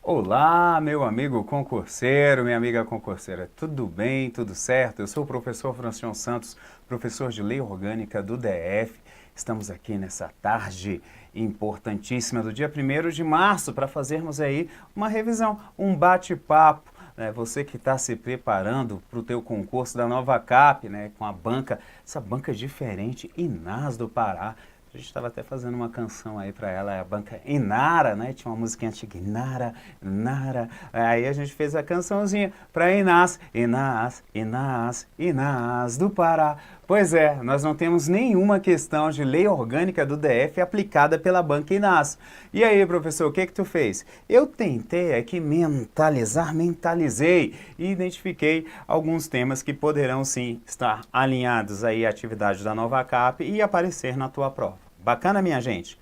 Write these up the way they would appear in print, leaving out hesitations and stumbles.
Olá, meu amigo concurseiro, minha amiga concurseira, tudo bem, tudo certo? Eu sou o professor Francion Santos, professor de Lei Orgânica do DF. Estamos aqui nessa tarde importantíssima do dia 1º de março para fazermos aí uma revisão, um bate-papo. Você que está se preparando para o teu concurso da Nova Cap, né, com a banca, essa banca diferente, Inas do Pará. A gente estava até fazendo uma canção aí para ela, a banca Inara, né? Tinha uma musiquinha antiga, Inara, Inara. Aí a gente fez a cançãozinha para Inas, Inas, Inas, Inas do Pará. Pois é, nós não temos nenhuma questão de lei orgânica do DF aplicada pela banca Inas. E aí, professor, o que tu fez? Eu tentei aqui mentalizei e identifiquei alguns temas que poderão sim estar alinhados aí à atividade da Nova Cap e aparecer na tua prova. Bacana, minha gente?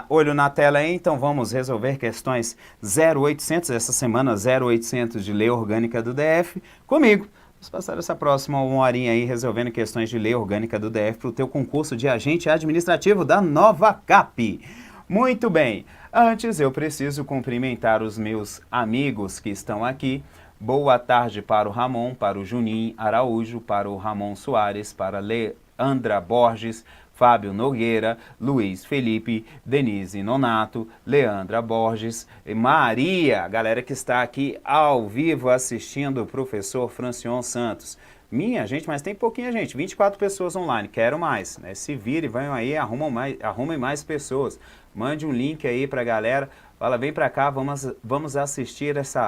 Olho na tela aí, então vamos resolver questões 0800, essa semana 0800 de Lei Orgânica do DF, comigo. Vamos passar essa próxima uma horinha aí resolvendo questões de Lei Orgânica do DF para o teu concurso de agente administrativo da Nova Cap. Muito bem, antes eu preciso cumprimentar os meus amigos que estão aqui. Boa tarde para o Ramon, para o Juninho Araújo, para o Ramon Soares, para Leandra Borges, Fábio Nogueira, Luiz Felipe, Denise Nonato, Leandra Borges, Maria, a galera que está aqui ao vivo assistindo o professor Francion Santos. Minha gente, mas tem pouquinha gente, 24 pessoas online, quero mais, né? Se virem, venham aí, arrumem mais pessoas. Mande um link aí pra galera, fala, vem pra cá, vamos assistir essa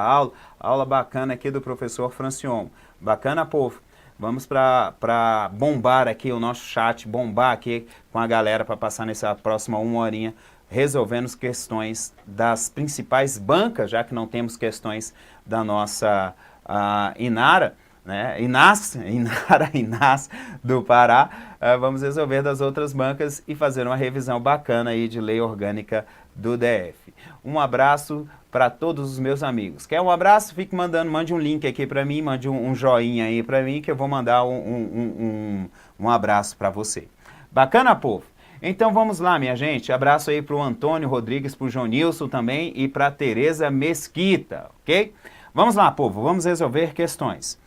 aula bacana aqui do professor Francion. Bacana, povo? Vamos para bombar aqui o nosso chat, bombar aqui com a galera para passar nessa próxima uma horinha resolvendo as questões das principais bancas, já que não temos questões da nossa Inara, né? Inas do Pará. Vamos resolver das outras bancas e fazer uma revisão bacana aí de lei orgânica do DF. Um abraço para todos os meus amigos. Quer um abraço? Fique mande um link aqui para mim, mande um joinha aí para mim que eu vou mandar um abraço para você. Bacana, povo? Então vamos lá, minha gente. Abraço aí para o Antônio Rodrigues, para o Jonilson também e para a Tereza Mesquita, ok? Vamos lá, povo, vamos resolver questões.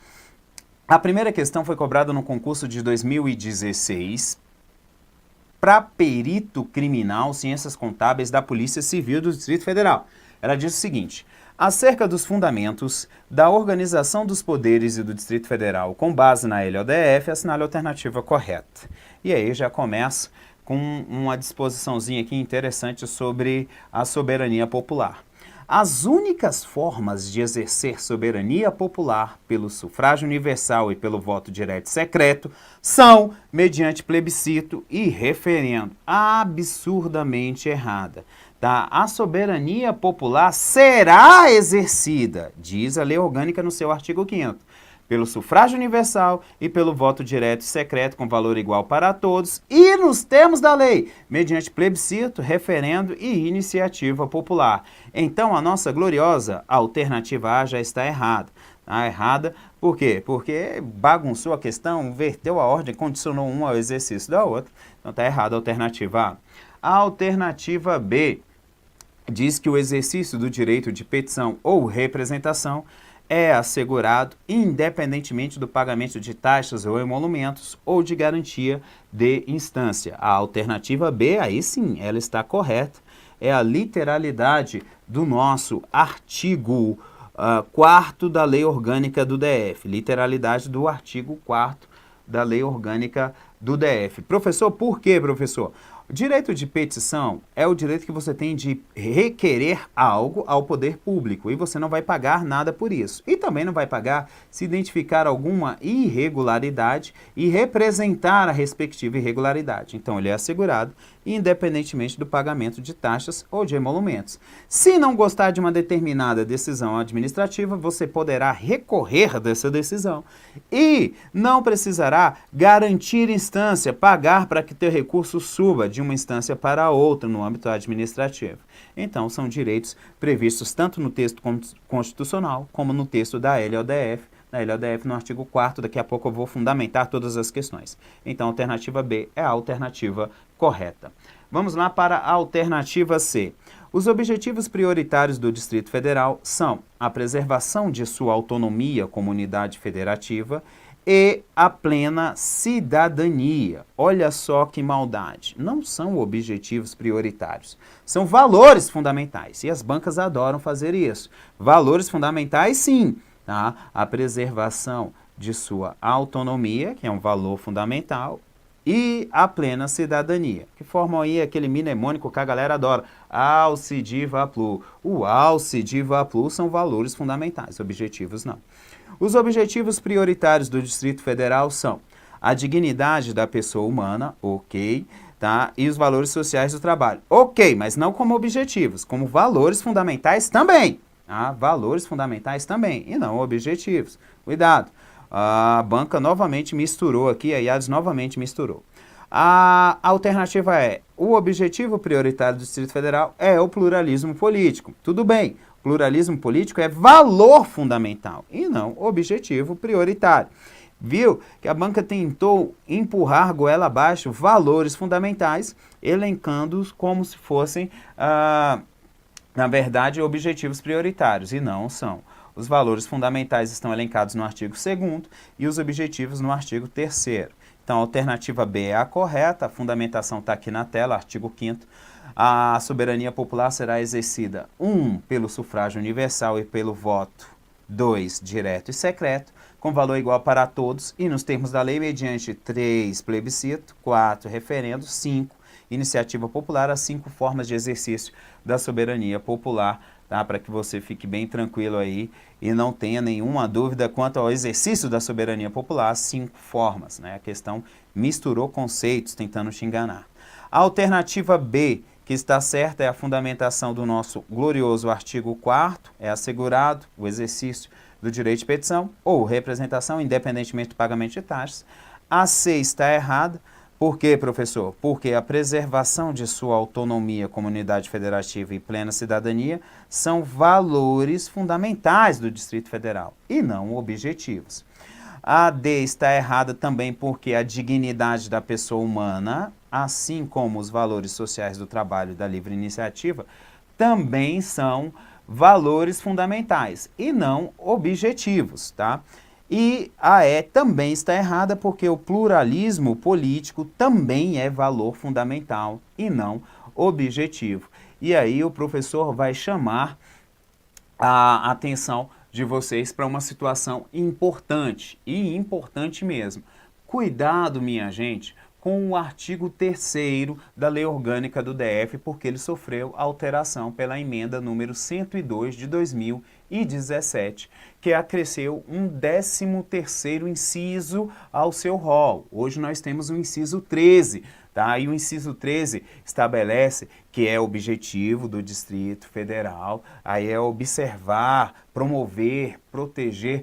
A primeira questão foi cobrada no concurso de 2016 para perito criminal Ciências Contábeis da Polícia Civil do Distrito Federal. Ela diz o seguinte: acerca dos fundamentos da organização dos poderes e do Distrito Federal com base na LODF, assinale a alternativa correta. E aí já começa com uma disposiçãozinha aqui interessante sobre a soberania popular. As únicas formas de exercer soberania popular pelo sufrágio universal e pelo voto direto e secreto são mediante plebiscito e referendo. Absurdamente errada. Tá? A soberania popular será exercida, diz a Lei Orgânica no seu artigo 5º, pelo sufrágio universal e pelo voto direto e secreto com valor igual para todos e nos termos da lei, mediante plebiscito, referendo e iniciativa popular. Então, a nossa gloriosa alternativa A já está errada. Tá errada por quê? Porque bagunçou a questão, inverteu a ordem, condicionou uma ao exercício da outra. Então, está errada a alternativa A. A alternativa B diz que o exercício do direito de petição ou representação é assegurado independentemente do pagamento de taxas ou emolumentos ou de garantia de instância. A alternativa B, aí sim, ela está correta, é a literalidade do nosso artigo 4º da Lei Orgânica do DF, literalidade do artigo 4º da Lei Orgânica do DF. Professor, por quê, professor? O direito de petição é o direito que você tem de requerer algo ao poder público e você não vai pagar nada por isso. E também não vai pagar se identificar alguma irregularidade e representar a respectiva irregularidade. Então, ele é assegurado independentemente do pagamento de taxas ou de emolumentos. Se não gostar de uma determinada decisão administrativa, você poderá recorrer dessa decisão e não precisará garantir instância, pagar para que teu recurso suba de uma instância para outra no âmbito administrativo. Então, são direitos previstos tanto no texto constitucional como no texto da LODF. Na LODF, no artigo 4º, daqui a pouco eu vou fundamentar todas as questões. Então, a alternativa B é a alternativa correta. Vamos lá para a alternativa C. Os objetivos prioritários do Distrito Federal são a preservação de sua autonomia como unidade federativa e a plena cidadania. Olha só que maldade. Não são objetivos prioritários, são valores fundamentais. E as bancas adoram fazer isso. Valores fundamentais, sim. Tá? A preservação de sua autonomia, que é um valor fundamental, e a plena cidadania, que formam aí aquele mnemônico que a galera adora, alce diva plu. O alce diva plu são valores fundamentais, objetivos não. Os objetivos prioritários do Distrito Federal são a dignidade da pessoa humana, ok, tá? E os valores sociais do trabalho, ok, mas não como objetivos, como valores fundamentais também, tá? Valores fundamentais também, e não objetivos. Cuidado. A banca novamente misturou aqui, a IADES novamente misturou. A alternativa é, o objetivo prioritário do Distrito Federal é o pluralismo político. Tudo bem, pluralismo político é valor fundamental e não objetivo prioritário. Viu que a banca tentou empurrar goela abaixo valores fundamentais, elencando-os como se fossem, na verdade, objetivos prioritários, e não são. Os valores fundamentais estão elencados no artigo 2º e os objetivos no artigo 3º. Então, a alternativa B é a correta, a fundamentação está aqui na tela, artigo 5º. A soberania popular será exercida, 1, pelo sufrágio universal e pelo voto, 2, direto e secreto, com valor igual para todos e nos termos da lei mediante 3, plebiscito, 4, referendo, 5, iniciativa popular, as 5 formas de exercício da soberania popular, tá? Para que você fique bem tranquilo aí e não tenha nenhuma dúvida quanto ao exercício da soberania popular, 5 formas, né? A questão misturou conceitos tentando te enganar. A alternativa B, que está certa, é a fundamentação do nosso glorioso artigo 4º, é assegurado o exercício do direito de petição ou representação, independentemente do pagamento de taxas. A C está errada. Por quê, professor? Porque a preservação de sua autonomia, comunidade federativa e plena cidadania são valores fundamentais do Distrito Federal e não objetivos. A D está errada também porque a dignidade da pessoa humana, assim como os valores sociais do trabalho e da livre iniciativa, também são valores fundamentais e não objetivos, tá? E a E também está errada porque o pluralismo político também é valor fundamental e não objetivo. E aí o professor vai chamar a atenção de vocês para uma situação importante, e importante mesmo. Cuidado, minha gente, com o artigo 3º da Lei Orgânica do DF, porque ele sofreu alteração pela emenda número 102 de 2017, que acresceu um 13º inciso ao seu rol. Hoje nós temos o inciso 13, tá? E o inciso 13 estabelece que é objetivo do Distrito Federal, aí é observar, promover, proteger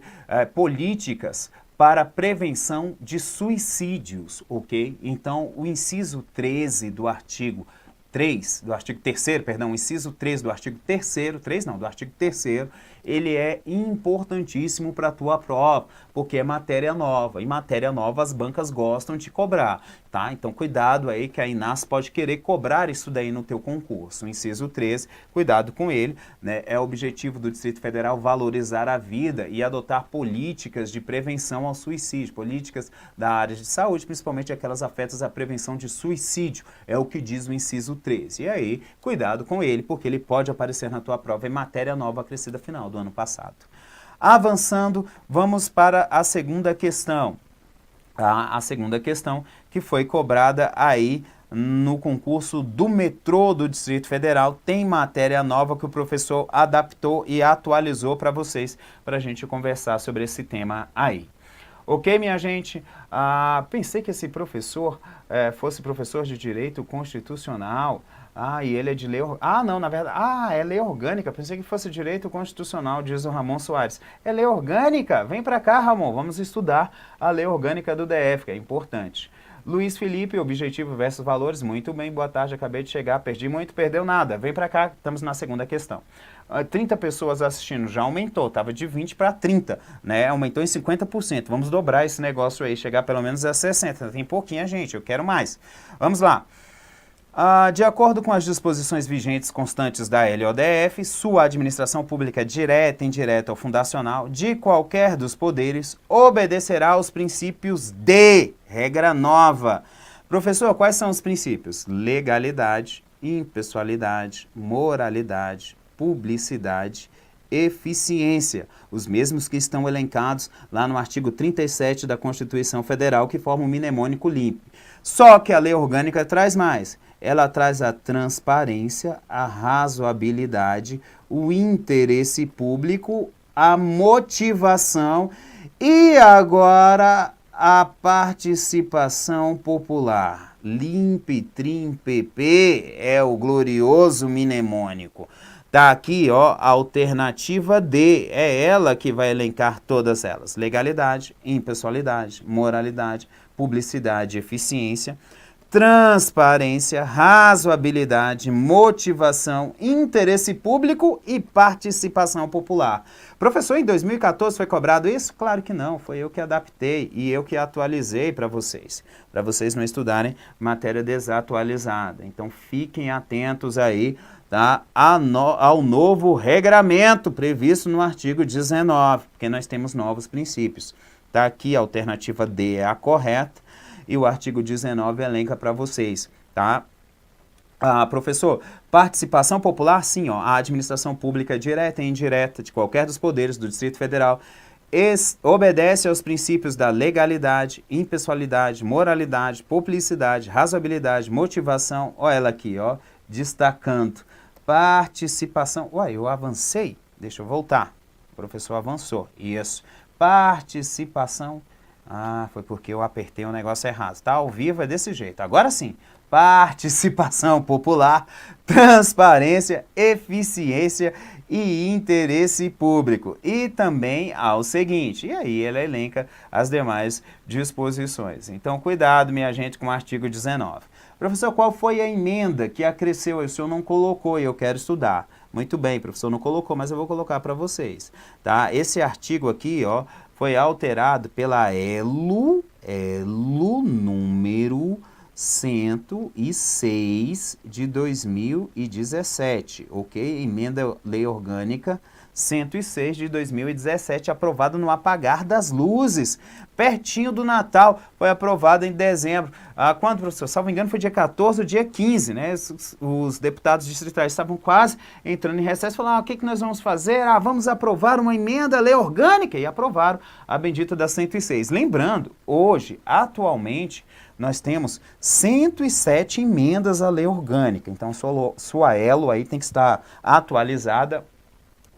políticas para prevenção de suicídios, ok? Então, o inciso 13 do artigo 3º, perdão, o inciso 13 do artigo 3º, 3 não, do artigo 3º, ele é importantíssimo para a tua prova, porque é matéria nova, e matéria nova as bancas gostam de cobrar, tá? Então, cuidado aí que a Inas pode querer cobrar isso daí no teu concurso. O inciso 13, cuidado com ele, né? É o objetivo do Distrito Federal valorizar a vida e adotar políticas de prevenção ao suicídio, políticas da área de saúde, principalmente aquelas afetas à prevenção de suicídio, é o que diz o inciso 13. E aí, cuidado com ele, porque ele pode aparecer na tua prova em matéria nova acrescida final do ano passado. Avançando, vamos para a segunda questão. A segunda questão que foi cobrada aí no concurso do metrô do Distrito Federal, tem matéria nova que o professor adaptou e atualizou para vocês, para a gente conversar sobre esse tema aí. Ok, minha gente? Pensei que esse professor fosse professor de Direito Constitucional. E ele é de lei... não, na verdade... é lei orgânica. Pensei que fosse Direito Constitucional, diz o Ramon Soares. É lei orgânica? Vem para cá, Ramon. Vamos estudar a lei orgânica do DF, que é importante. Luiz Felipe, objetivo versus valores. Muito bem, boa tarde, acabei de chegar. Perdi muito, perdeu nada. Vem para cá, estamos na segunda questão. 30 pessoas assistindo, já aumentou, estava de 20 para 30, né? Aumentou em 50%. Vamos dobrar esse negócio aí, chegar pelo menos a 60. Tem pouquinha gente, eu quero mais. Vamos lá. De acordo com as disposições vigentes constantes da LODF, sua administração pública direta, indireta ou fundacional, de qualquer dos poderes, obedecerá aos princípios de regra nova. Professor, quais são os princípios? Legalidade, impessoalidade, moralidade, publicidade, eficiência, os mesmos que estão elencados lá no artigo 37 da Constituição Federal, que forma um mnemônico limpo. Só que a lei orgânica traz mais. Ela traz a transparência, a razoabilidade, o interesse público, a motivação e agora a participação popular. Limpe, trim, PP é o glorioso mnemônico. Tá aqui, ó, a alternativa D, é ela que vai elencar todas elas. Legalidade, impessoalidade, moralidade, publicidade, eficiência, transparência, razoabilidade, motivação, interesse público e participação popular. Professor, em 2014 foi cobrado isso? Claro que não, foi eu que adaptei e eu que atualizei para vocês não estudarem matéria desatualizada. Então fiquem atentos aí, tá, ao novo regramento previsto no artigo 19, porque nós temos novos princípios. Tá aqui, a alternativa D é a correta. E o artigo 19 elenca para vocês, tá? Professor, participação popular, sim, ó, a administração pública direta e indireta de qualquer dos poderes do Distrito Federal obedece aos princípios da legalidade, impessoalidade, moralidade, publicidade, razoabilidade, motivação, ó ela aqui, ó, destacando, participação, uai, eu avancei? Deixa eu voltar, o professor avançou, isso, participação. Foi porque eu apertei o negócio errado. Tá ao vivo é desse jeito. Agora sim, participação popular, transparência, eficiência e interesse público. E também ao seguinte, e aí ela elenca as demais disposições. Então, cuidado, minha gente, com o artigo 19. Professor, qual foi a emenda que acresceu? O senhor não colocou e eu quero estudar. Muito bem, professor, não colocou, mas eu vou colocar para vocês. Tá? Esse artigo aqui, ó, foi alterado pela ELO número 106 de 2017, ok? Emenda Lei Orgânica 106 de 2017, aprovada no apagar das luzes, pertinho do Natal, foi aprovada em dezembro. Quando, professor? Salvo engano, foi dia 14 ou dia 15, né? Os deputados distritais estavam quase entrando em recesso, falaram, o que nós vamos fazer? Vamos aprovar uma emenda à lei orgânica, e aprovaram a bendita da 106. Lembrando, hoje, atualmente, nós temos 107 emendas à lei orgânica, então sua ELO aí tem que estar atualizada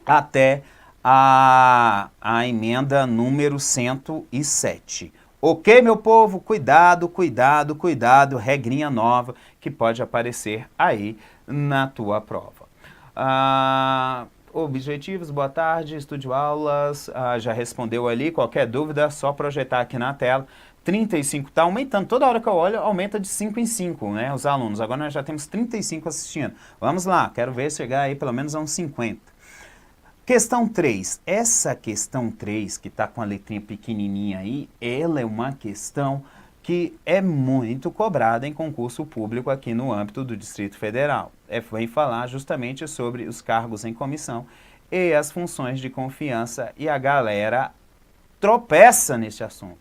até a emenda número 107. Ok, meu povo? Cuidado, cuidado, cuidado, regrinha nova que pode aparecer aí na tua prova. Objetivos, boa tarde, estúdio aulas, já respondeu ali, qualquer dúvida, só projetar aqui na tela. 35 está aumentando, toda hora que eu olho aumenta de 5 em 5, né, os alunos. Agora nós já temos 35 assistindo. Vamos lá, quero ver chegar aí pelo menos a uns 50. Questão 3. Essa questão 3, que está com a letrinha pequenininha aí, ela é uma questão que é muito cobrada em concurso público aqui no âmbito do Distrito Federal. Vem falar justamente sobre os cargos em comissão e as funções de confiança, e a galera tropeça nesse assunto.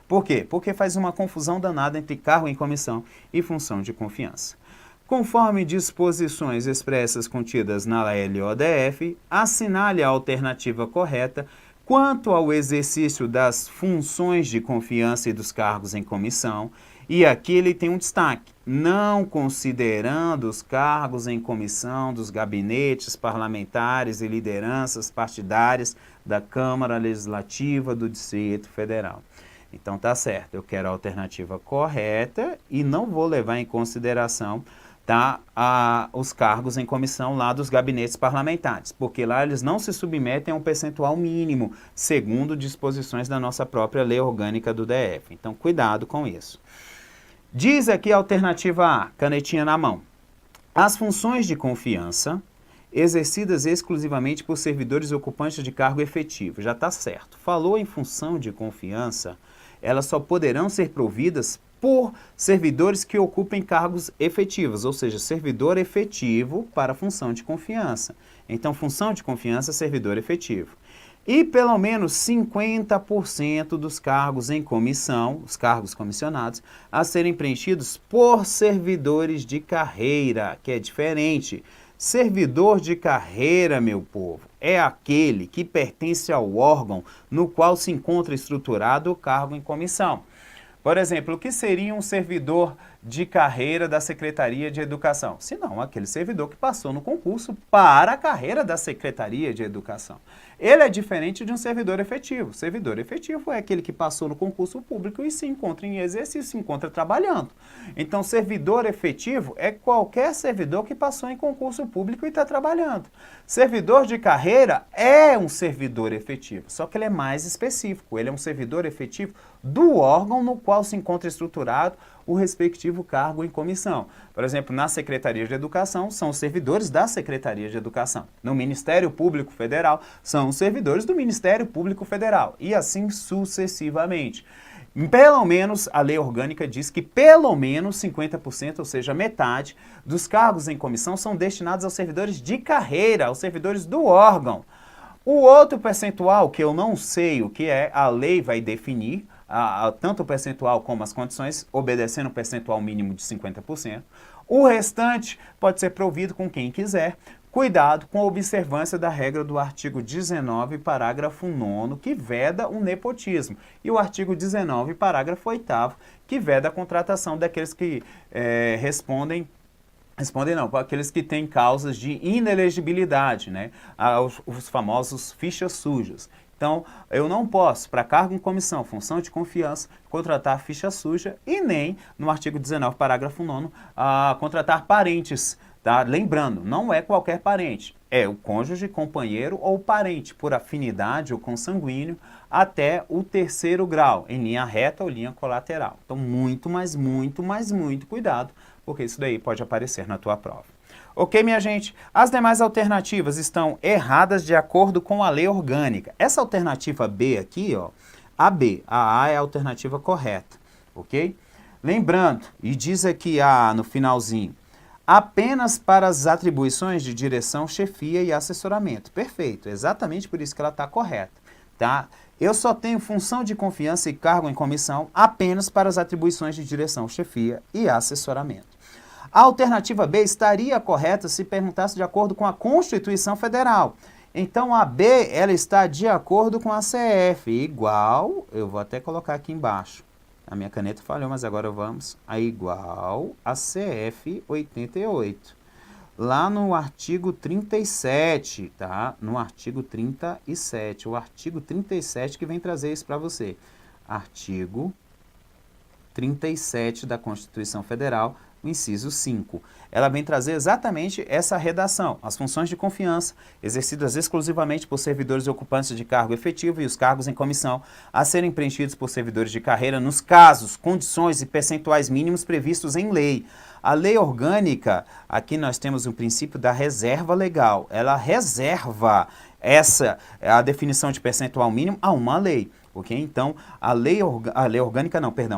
Por quê? Porque faz uma confusão danada entre cargo em comissão e função de confiança. Conforme disposições expressas contidas na LODF, assinale a alternativa correta quanto ao exercício das funções de confiança e dos cargos em comissão, e aqui ele tem um destaque, não considerando os cargos em comissão dos gabinetes parlamentares e lideranças partidárias da Câmara Legislativa do Distrito Federal. Então tá certo, eu quero a alternativa correta e não vou levar em consideração, tá, os cargos em comissão lá dos gabinetes parlamentares, porque lá eles não se submetem a um percentual mínimo, segundo disposições da nossa própria lei orgânica do DF. Então cuidado com isso. Diz aqui a alternativa A, canetinha na mão. As funções de confiança exercidas exclusivamente por servidores ocupantes de cargo efetivo. Já está certo. Falou em função de confiança, elas só poderão ser providas por servidores que ocupem cargos efetivos, ou seja, servidor efetivo para função de confiança. Então, função de confiança, servidor efetivo. E pelo menos 50% dos cargos em comissão, os cargos comissionados, a serem preenchidos por servidores de carreira, que é diferente. Servidor de carreira, meu povo, é aquele que pertence ao órgão no qual se encontra estruturado o cargo em comissão. Por exemplo, o que seria um servidor de carreira da Secretaria de Educação? Se não, aquele servidor que passou no concurso para a carreira da Secretaria de Educação. Ele é diferente de um servidor efetivo. Servidor efetivo é aquele que passou no concurso público e se encontra em exercício, se encontra trabalhando. Então, servidor efetivo é qualquer servidor que passou em concurso público e está trabalhando. Servidor de carreira é um servidor efetivo, só que ele é mais específico. Ele é um servidor efetivo do órgão no qual se encontra estruturado o respectivo cargo em comissão. Por exemplo, na Secretaria de Educação, são os servidores da Secretaria de Educação. No Ministério Público Federal, são os servidores do Ministério Público Federal. E assim sucessivamente. Pelo menos, a lei orgânica diz que pelo menos 50%, ou seja, metade, dos cargos em comissão são destinados aos servidores de carreira, aos servidores do órgão. O outro percentual, que eu não sei o que é, a lei vai definir, tanto o percentual como as condições, obedecendo o percentual mínimo de 50%. O restante pode ser provido com quem quiser. Cuidado com a observância da regra do artigo 19, parágrafo 9º, que veda o nepotismo. E o artigo 19, parágrafo 8º, que veda a contratação daqueles que respondem não, aqueles que têm causas de inelegibilidade, né? Os famosos fichas sujas. Então, eu não posso, para cargo em comissão, função de confiança, contratar ficha suja e nem, no artigo 19, parágrafo 9º, contratar parentes. Tá? Lembrando, não é qualquer parente, é o cônjuge, companheiro ou parente, por afinidade ou consanguíneo, até o 3º grau, em linha reta ou linha colateral. Então, muito cuidado, porque isso daí pode aparecer na tua prova. Ok, minha gente? As demais alternativas estão erradas de acordo com a lei orgânica. Essa alternativa B aqui, ó, a B, a é a alternativa correta, ok? Lembrando, e diz aqui no finalzinho, apenas para as atribuições de direção, chefia e assessoramento. Perfeito, exatamente por isso que ela está correta, tá? Eu só tenho função de confiança e cargo em comissão apenas para as atribuições de direção, chefia e assessoramento. A alternativa B estaria correta se perguntasse de acordo com a Constituição Federal. Então, a B, ela está de acordo com a CF, igual, eu vou até colocar aqui embaixo. A minha caneta falhou, mas agora vamos a igual a CF 88. Lá no artigo 37, tá? No artigo 37, o artigo 37 que vem trazer isso para você. Artigo 37 da Constituição Federal, o inciso 5. Ela vem trazer exatamente essa redação. As funções de confiança, exercidas exclusivamente por servidores ocupantes de cargo efetivo e os cargos em comissão, a serem preenchidos por servidores de carreira nos casos, condições e percentuais mínimos previstos em lei. A lei orgânica, aqui nós temos o princípio da reserva legal. Ela reserva a definição de percentual mínimo a uma lei. Ok? Então,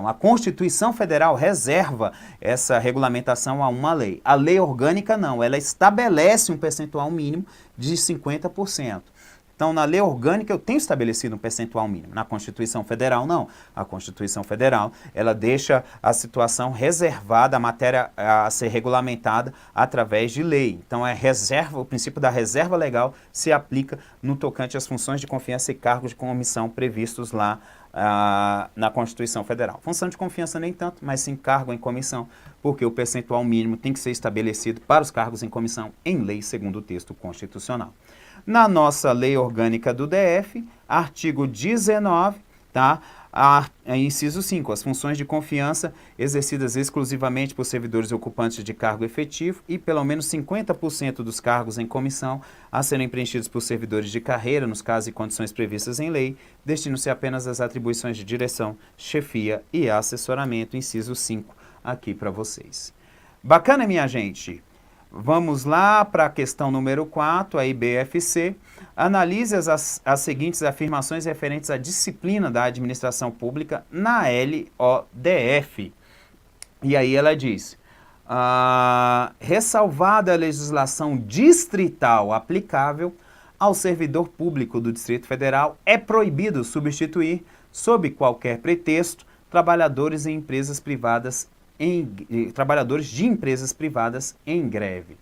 a Constituição Federal reserva essa regulamentação a uma lei. A lei orgânica não, ela estabelece um percentual mínimo de 50%. Então, na lei orgânica eu tenho estabelecido um percentual mínimo. Na Constituição Federal, não. A Constituição Federal, ela deixa a situação reservada, a matéria a ser regulamentada através de lei. Então, o princípio da reserva legal se aplica no tocante às funções de confiança e cargos de comissão previstos lá na Constituição Federal. Função de confiança nem tanto, mas sim cargo em comissão, porque o percentual mínimo tem que ser estabelecido para os cargos em comissão em lei segundo o texto constitucional. Na nossa lei orgânica do DF, artigo 19, tá? Inciso 5, as funções de confiança exercidas exclusivamente por servidores ocupantes de cargo efetivo e pelo menos 50% dos cargos em comissão a serem preenchidos por servidores de carreira, nos casos e condições previstas em lei, destinam-se apenas às atribuições de direção, chefia e assessoramento, inciso 5, aqui para vocês. Bacana, minha gente? Vamos lá para a questão número 4, a IBFC. Analise as seguintes afirmações referentes à disciplina da administração pública na LODF. E aí ela diz, ressalvada a legislação distrital aplicável, ao servidor público do Distrito Federal é proibido substituir, sob qualquer pretexto, trabalhadores de empresas privadas em greve.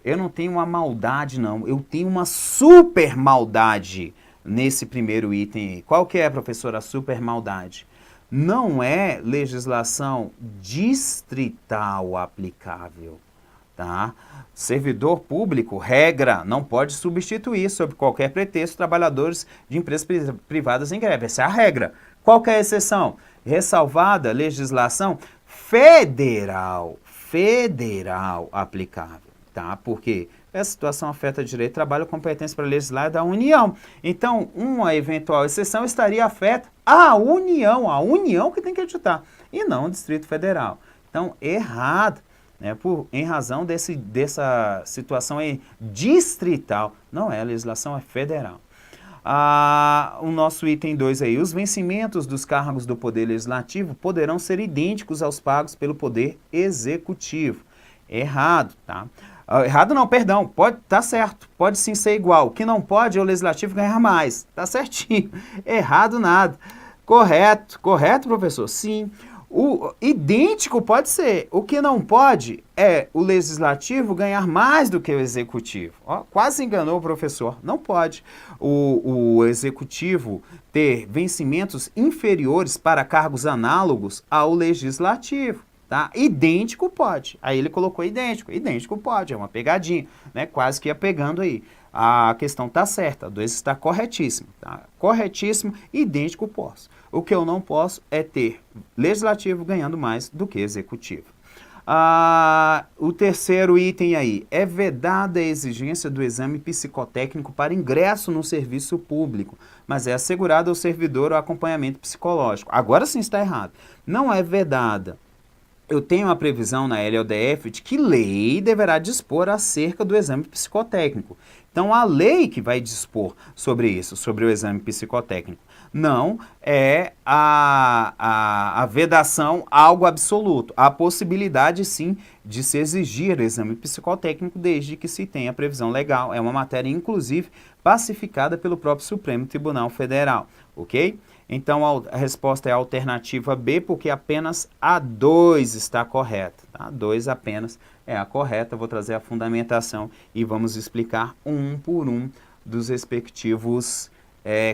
Eu não tenho uma maldade, não. Eu tenho uma super maldade nesse primeiro item. Qual que é, professora, a super maldade? Não é legislação distrital aplicável, tá? Servidor público, regra, não pode substituir, sob qualquer pretexto, trabalhadores de empresas privadas em greve. Essa é a regra. Qual que é a exceção? Ressalvada legislação federal aplicável, tá? Porque essa situação afeta direito, trabalho, competência para legislar da União. Então, uma eventual exceção estaria afeta a União que tem que editar, e não o Distrito Federal. Então, errado, né? Em razão dessa situação aí distrital, não é a legislação, é federal. O nosso item 2 aí, os vencimentos dos cargos do Poder Legislativo poderão ser idênticos aos pagos pelo Poder Executivo. Errado, tá? Errado não, perdão, tá certo, pode sim ser igual. O que não pode é o Legislativo ganhar mais, tá certinho. Errado nada. Correto, professor? Sim. O idêntico pode ser. O que não pode é o Legislativo ganhar mais do que o Executivo. Ó, quase enganou o professor. Não pode o Executivo ter vencimentos inferiores para cargos análogos ao Legislativo. Tá? Idêntico pode. Aí ele colocou idêntico. Idêntico pode, é uma pegadinha, né? Quase que ia pegando aí. A questão está certa, 2 está corretíssimo. Tá? Corretíssimo, idêntico posso. O que eu não posso é ter legislativo ganhando mais do que executivo. O terceiro item aí, é vedada a exigência do exame psicotécnico para ingresso no serviço público, mas é assegurado ao servidor o acompanhamento psicológico. Agora sim está errado. Não é vedada. Eu tenho uma previsão na LODF de que lei deverá dispor acerca do exame psicotécnico. Então, a lei que vai dispor sobre isso, sobre o exame psicotécnico. Não é a vedação algo absoluto. Há possibilidade, sim, de se exigir o exame psicotécnico desde que se tenha previsão legal. É uma matéria, inclusive, pacificada pelo próprio Supremo Tribunal Federal, ok? Então, a resposta é a alternativa B, porque apenas a 2 está correta. Tá? A 2 apenas é a correta. Vou trazer a fundamentação e vamos explicar um por um dos respectivos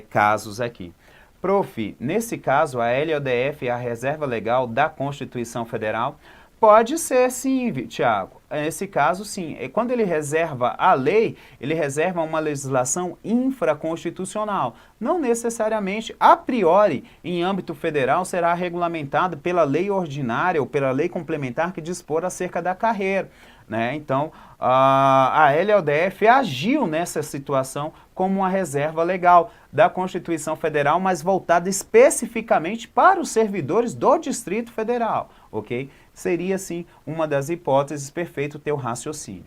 casos aqui. Prof, nesse caso, a LODF é a reserva legal da Constituição Federal? Pode ser sim, Tiago. Nesse caso, sim. Quando ele reserva a lei, ele reserva uma legislação infraconstitucional. Não necessariamente, a priori, em âmbito federal, será regulamentado pela lei ordinária ou pela lei complementar que dispor acerca da carreira. Né? Então, a LODF agiu nessa situação como uma reserva legal da Constituição Federal, mas voltada especificamente para os servidores do Distrito Federal, ok? Seria, sim, uma das hipóteses, perfeito o teu raciocínio.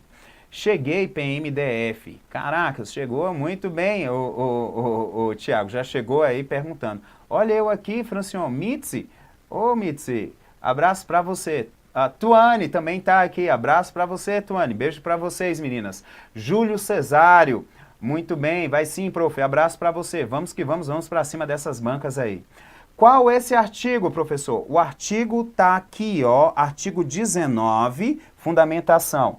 Cheguei, PMDF. Caracas, chegou muito bem, o Tiago, já chegou aí perguntando. Olha eu aqui, Francion, Mitzi. Ô, Mitzi, abraço para você. A Tuane também está aqui, abraço para você, Tuane. Beijo para vocês, meninas. Júlio Cesário, muito bem, vai sim, prof, abraço para você. Vamos que vamos para cima dessas bancas aí. Qual esse artigo, professor? O artigo está aqui, ó, artigo 19, fundamentação.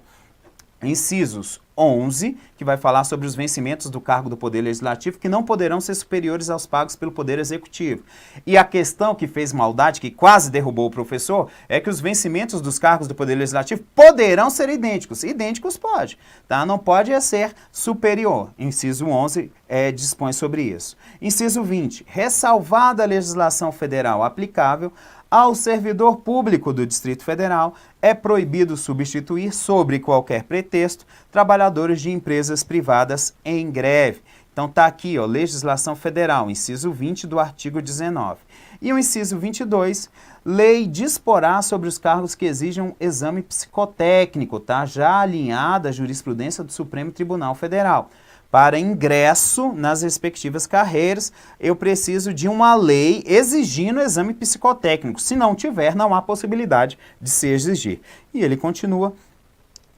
Incisos 11, que vai falar sobre os vencimentos do cargo do Poder Legislativo, que não poderão ser superiores aos pagos pelo Poder Executivo. E a questão que fez maldade, que quase derrubou o professor, é que os vencimentos dos cargos do Poder Legislativo poderão ser idênticos. Idênticos pode, tá? Não pode ser superior. Inciso 11 dispõe sobre isso. Inciso 20, ressalvada a legislação federal aplicável, ao servidor público do Distrito Federal é proibido substituir, sobre qualquer pretexto, trabalhadores de empresas privadas em greve. Então está aqui, ó, legislação federal, inciso 20 do artigo 19. E o inciso 22, lei disporá sobre os cargos que exijam exame psicotécnico, tá? Já alinhada à jurisprudência do Supremo Tribunal Federal. para ingresso nas respectivas carreiras, eu preciso de uma lei exigindo exame psicotécnico. Se não tiver, não há possibilidade de se exigir. E ele continua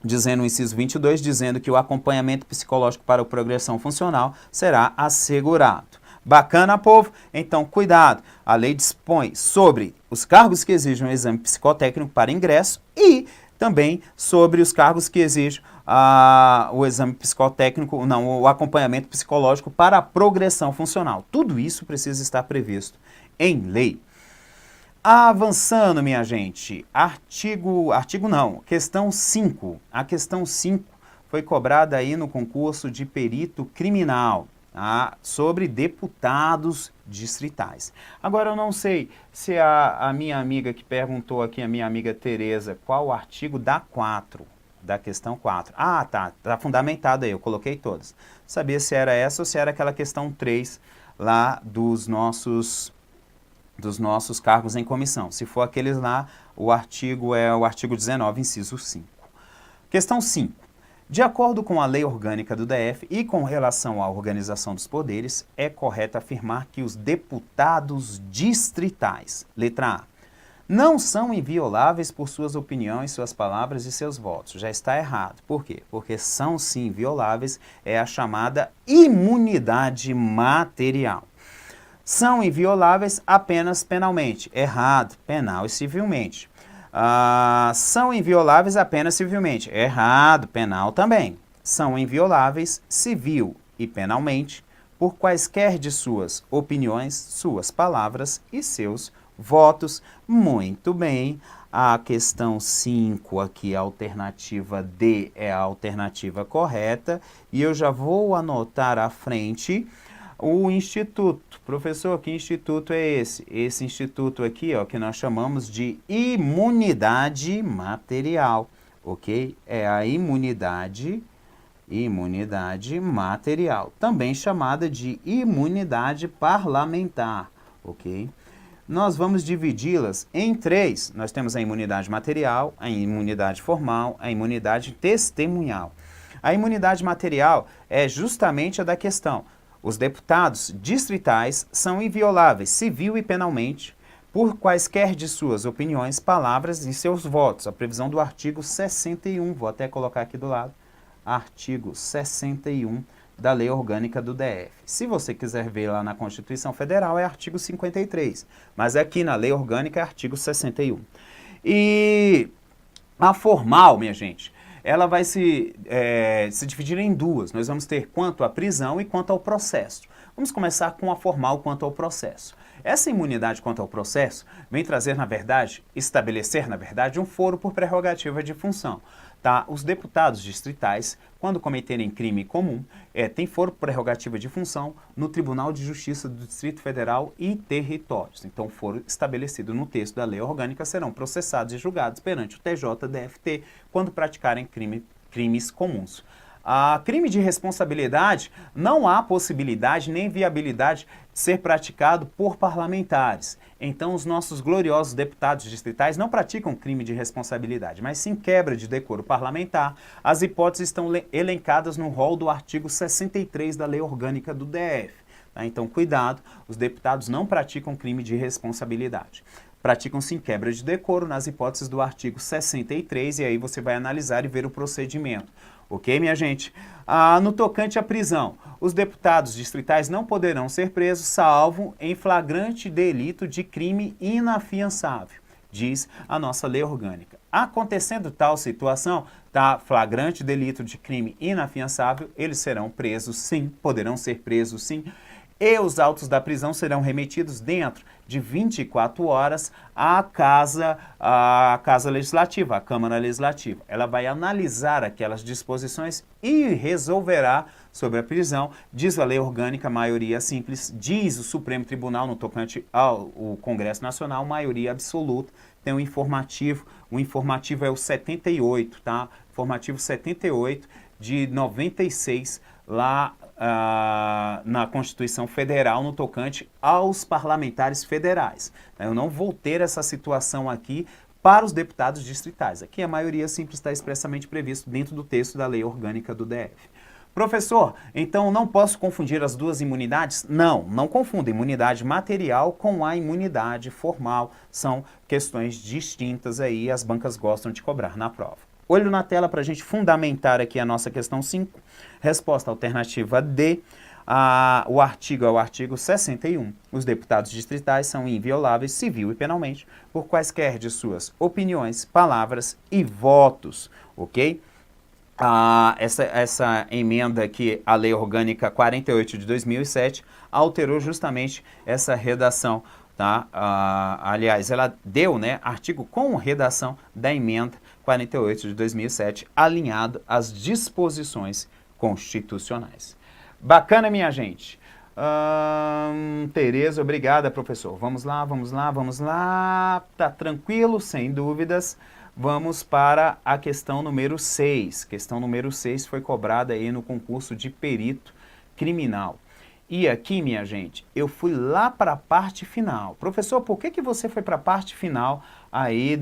dizendo no inciso 22, dizendo que o acompanhamento psicológico para a progressão funcional será assegurado. Bacana, povo? Então, cuidado. A lei dispõe sobre os cargos que exigem um exame psicotécnico para ingresso e também sobre os cargos que exigem o exame psicotécnico, não, o acompanhamento psicológico para a progressão funcional. Tudo isso precisa estar previsto em lei. Avançando, minha gente, questão 5. A questão 5 foi cobrada aí no concurso de perito criminal, tá? Sobre deputados distritais. Agora, eu não sei se a minha amiga que perguntou aqui, a minha amiga Tereza, qual o artigo da 4, da questão 4. Ah, tá fundamentado aí, eu coloquei todas. Sabia se era essa ou se era aquela questão 3 lá dos nossos cargos em comissão. Se for aqueles lá, o artigo é o artigo 19, inciso 5. Questão 5. De acordo com a lei orgânica do DF e com relação à organização dos poderes, é correto afirmar que os deputados distritais, letra A, não são invioláveis por suas opiniões, suas palavras e seus votos. Já está errado. Por quê? Porque são sim invioláveis, é a chamada imunidade material. São invioláveis apenas penalmente. Errado, penal e civilmente. São invioláveis apenas civilmente. Errado, penal também. São invioláveis civil e penalmente por quaisquer de suas opiniões, suas palavras e seus votos. Muito bem. A questão 5 aqui, a alternativa D, é a alternativa correta. E eu já vou anotar à frente o instituto. Professor, que instituto é esse? Esse instituto aqui, ó, que nós chamamos de imunidade material, ok? É a imunidade material, também chamada de imunidade parlamentar, ok? Nós vamos dividi-las em 3. Nós temos a imunidade material, a imunidade formal, a imunidade testemunhal. A imunidade material é justamente a da questão. Os deputados distritais são invioláveis, civil e penalmente, por quaisquer de suas opiniões, palavras e seus votos. A previsão do artigo 61, vou até colocar aqui do lado, artigo 61 da Lei Orgânica do DF. Se você quiser ver lá na Constituição Federal, é artigo 53, mas aqui na Lei Orgânica é artigo 61. E a formal, minha gente, ela vai se dividir em duas. Nós vamos ter quanto à prisão e quanto ao processo. Vamos começar com a formal quanto ao processo. Essa imunidade quanto ao processo vem trazer, estabelecer, na verdade, um foro por prerrogativa de função. Tá? Os deputados distritais, quando cometerem crime comum, têm foro por prerrogativa de função no Tribunal de Justiça do Distrito Federal e Territórios. Então, foro estabelecido no texto da lei orgânica serão processados e julgados perante o TJ-DFT quando praticarem crimes comuns. Crime de responsabilidade, não há possibilidade nem viabilidade de ser praticado por parlamentares. Então, os nossos gloriosos deputados distritais não praticam crime de responsabilidade, mas sim quebra de decoro parlamentar. As hipóteses estão elencadas no rol do artigo 63 da Lei Orgânica do DF. Tá? Então, cuidado, os deputados não praticam crime de responsabilidade. Praticam sim quebra de decoro nas hipóteses do artigo 63 e aí você vai analisar e ver o procedimento. Ok, minha gente? No tocante à prisão, os deputados distritais não poderão ser presos salvo em flagrante delito de crime inafiançável, diz a nossa lei orgânica. Acontecendo tal situação, flagrante delito de crime inafiançável, eles serão presos sim, poderão ser presos sim, e os autos da prisão serão remetidos dentro de 24 horas à Casa Legislativa, à Câmara Legislativa. Ela vai analisar aquelas disposições e resolverá sobre a prisão. Diz a lei orgânica, maioria simples. Diz o Supremo Tribunal, no tocante ao Congresso Nacional, maioria absoluta. Tem o informativo é o 78, tá? Informativo 78 de 96, lá na Constituição Federal no tocante aos parlamentares federais. Eu não vou ter essa situação aqui para os deputados distritais. Aqui a maioria simples está expressamente previsto dentro do texto da Lei Orgânica do DF. Professor, então não posso confundir as duas imunidades? Não, não confunda imunidade material com a imunidade formal. São questões distintas aí, as bancas gostam de cobrar na prova. Olho na tela para a gente fundamentar aqui a nossa questão 5. Resposta alternativa D. O artigo é o artigo 61. Os deputados distritais são invioláveis civil e penalmente por quaisquer de suas opiniões, palavras e votos, ok? Essa emenda aqui, a Lei Orgânica 48 de 2007, alterou justamente essa redação, tá? Aliás, ela deu, né, artigo com redação da emenda 48 de 2007, alinhado às disposições constitucionais. Bacana, minha gente. Tereza, obrigada, professor. Vamos lá, vamos lá, vamos lá. Tá tranquilo, sem dúvidas. Vamos para a questão número 6. Questão número 6 foi cobrada aí no concurso de perito criminal. E aqui, minha gente, eu fui lá para a parte final. Professor, por que você foi para a parte final aí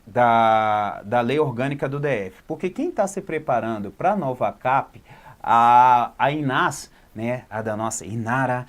da Lei Orgânica do DF? Porque quem está se preparando para a nova CAP, a INAS, né, a da nossa Inara,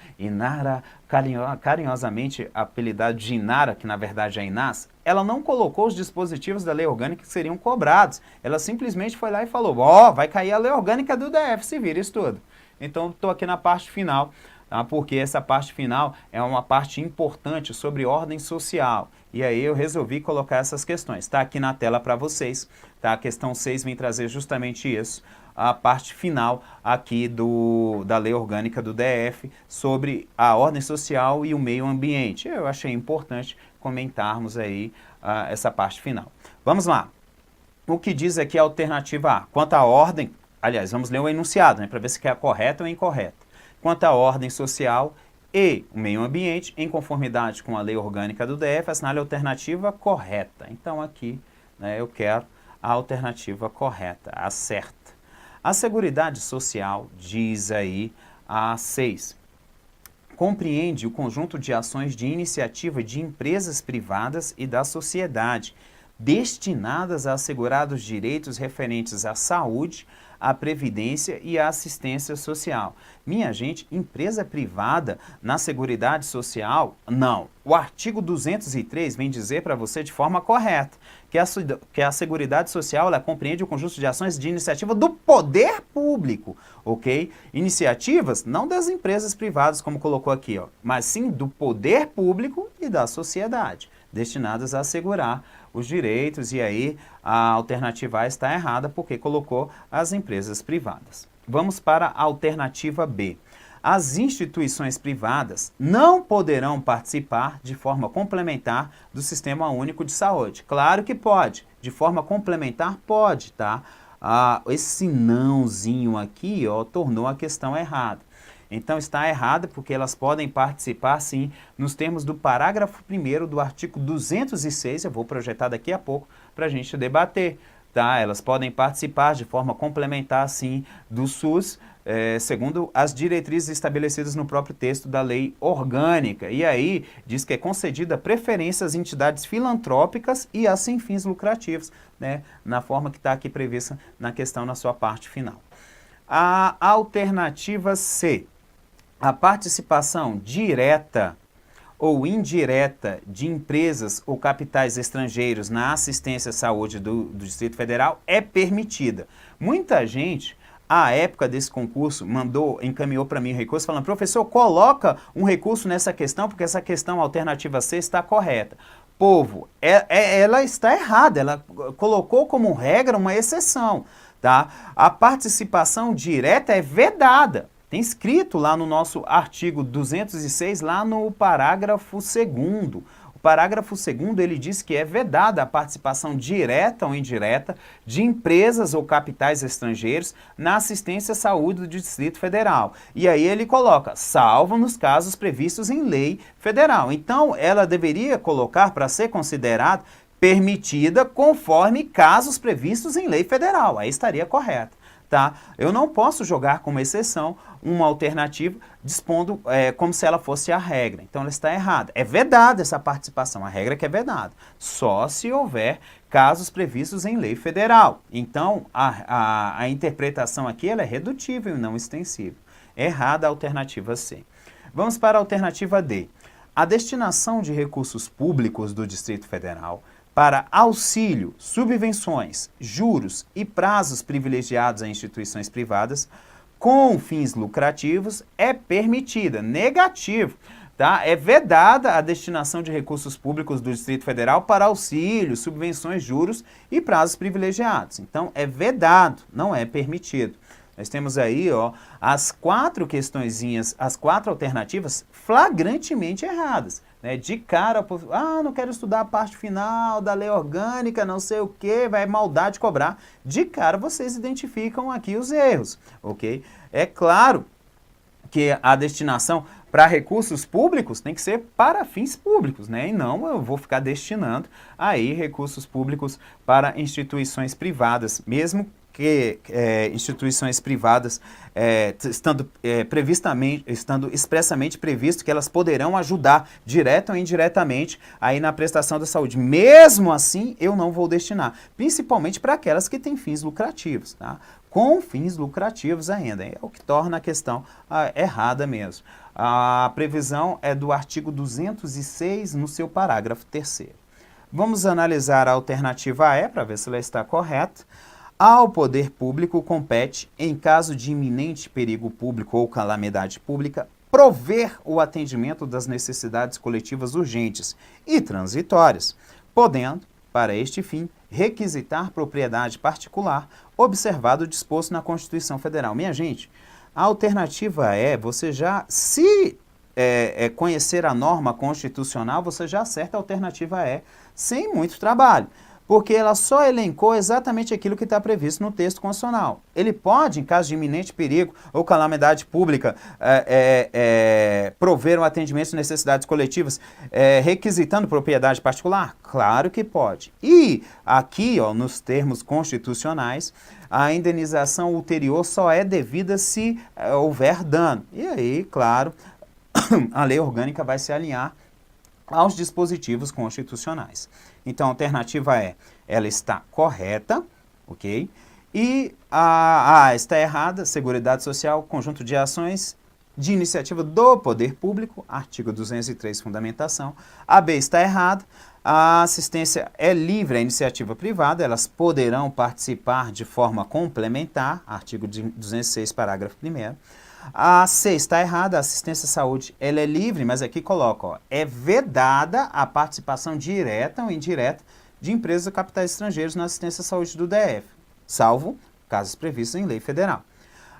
carinhosamente apelidada de Inara, que na verdade é a INAS, ela não colocou os dispositivos da Lei Orgânica que seriam cobrados. Ela simplesmente foi lá e falou, vai cair a Lei Orgânica do DF, se vira isso tudo. Então, estou aqui na parte final, tá? Porque essa parte final é uma parte importante sobre ordem social. E aí eu resolvi colocar essas questões. Está aqui na tela para vocês. Tá? A questão 6 vem trazer justamente isso. A parte final aqui da Lei Orgânica do DF sobre a ordem social e o meio ambiente. Eu achei importante comentarmos aí essa parte final. Vamos lá. O que diz aqui a alternativa A? Quanto à ordem, aliás, vamos ler o enunciado, né, para ver se é correto ou incorreto. Quanto à ordem social e o meio ambiente, em conformidade com a Lei Orgânica do DF, assinale a alternativa correta. Então aqui, né, eu quero a alternativa correta, a certa. A Seguridade Social, diz aí a 6, compreende o conjunto de ações de iniciativa de empresas privadas e da sociedade, destinadas a assegurar os direitos referentes à saúde, à previdência e à assistência social. Minha gente, empresa privada na Seguridade Social, não. O artigo 203 vem dizer para você de forma correta que a Seguridade Social ela compreende o conjunto de ações de iniciativa do poder público, ok? Iniciativas não das empresas privadas, como colocou aqui, ó, mas sim do poder público e da sociedade, destinadas a assegurar os direitos, e aí a alternativa A está errada porque colocou as empresas privadas. Vamos para a alternativa B. As instituições privadas não poderão participar de forma complementar do Sistema Único de Saúde. Claro que pode, de forma complementar pode, tá? Esse nãozinho aqui, ó, tornou a questão errada. Então está errado porque elas podem participar sim nos termos do parágrafo 1º do artigo 206, eu vou projetar daqui a pouco para a gente debater, tá? Elas podem participar de forma complementar sim do SUS, segundo as diretrizes estabelecidas no próprio texto da lei orgânica. E aí diz que é concedida preferência às entidades filantrópicas e a sem fins lucrativos, né? Na forma que está aqui prevista na questão na sua parte final. A alternativa C. A participação direta ou indireta de empresas ou capitais estrangeiros na assistência à saúde do Distrito Federal é permitida. Muita gente, à época desse concurso, encaminhou para mim o recurso falando, professor, coloca um recurso nessa questão, porque essa questão, a alternativa C, está correta. Povo, ela está errada, ela colocou como regra uma exceção, tá? A participação direta é vedada. Tem escrito lá no nosso artigo 206, lá no parágrafo 2º. O parágrafo 2º, ele diz que é vedada a participação direta ou indireta de empresas ou capitais estrangeiros na assistência à saúde do Distrito Federal. E aí ele coloca, salvo nos casos previstos em lei federal. Então, ela deveria colocar para ser considerada permitida conforme casos previstos em lei federal. Aí estaria correto. Tá? Eu não posso jogar como exceção uma alternativa dispondo como se ela fosse a regra. Então ela está errada. É vedada essa participação, a regra é que é vedada. Só se houver casos previstos em lei federal. Então, a interpretação aqui ela é redutível e não extensível. Errada a alternativa C. Vamos para a alternativa D. A destinação de recursos públicos do Distrito Federal para auxílio, subvenções, juros e prazos privilegiados a instituições privadas com fins lucrativos é permitida. Negativo. Tá? É vedada a destinação de recursos públicos do Distrito Federal para auxílio, subvenções, juros e prazos privilegiados. Então, é vedado, não é permitido. Nós temos aí, ó, as 4 questõezinhas, as 4 alternativas flagrantemente erradas. Né? De cara, não quero estudar a parte final da lei orgânica, não sei o que, vai maldade cobrar. De cara, vocês identificam aqui os erros, ok? É claro que a destinação para recursos públicos tem que ser para fins públicos, né? E não eu vou ficar destinando aí recursos públicos para instituições privadas, mesmo que instituições privadas estando expressamente previsto que elas poderão ajudar direta ou indiretamente aí na prestação da saúde. Mesmo assim, eu não vou destinar, principalmente para aquelas que têm fins lucrativos, tá? Com fins lucrativos ainda, é o que torna a questão errada mesmo. A previsão é do artigo 206 no seu parágrafo 3º. Vamos analisar a alternativa E para ver se ela está correta. Ao poder público compete, em caso de iminente perigo público ou calamidade pública, prover o atendimento das necessidades coletivas urgentes e transitórias, podendo, para este fim, requisitar propriedade particular, observado o disposto na Constituição Federal. Minha gente, a alternativa é, você já, se conhecer a norma constitucional, você já acerta a alternativa E, sem muito trabalho. Porque ela só elencou exatamente aquilo que está previsto no texto constitucional. Ele pode, em caso de iminente perigo ou calamidade pública, prover um atendimento de necessidades coletivas, requisitando propriedade particular? Claro que pode. E aqui, ó, nos termos constitucionais, a indenização ulterior só é devida se houver dano. E aí, claro, a lei orgânica vai se alinhar aos dispositivos constitucionais. Então, a alternativa ela está correta, ok? E a A está errada, Seguridade Social, conjunto de ações de iniciativa do poder público, artigo 203, fundamentação. A B está errada, a assistência é livre à iniciativa privada, elas poderão participar de forma complementar, artigo 206, parágrafo 1º. A C está errada, a assistência à saúde ela é livre, mas aqui coloca, ó, é vedada a participação direta ou indireta de empresas ou capitais estrangeiros na assistência à saúde do DF, salvo casos previstos em lei federal.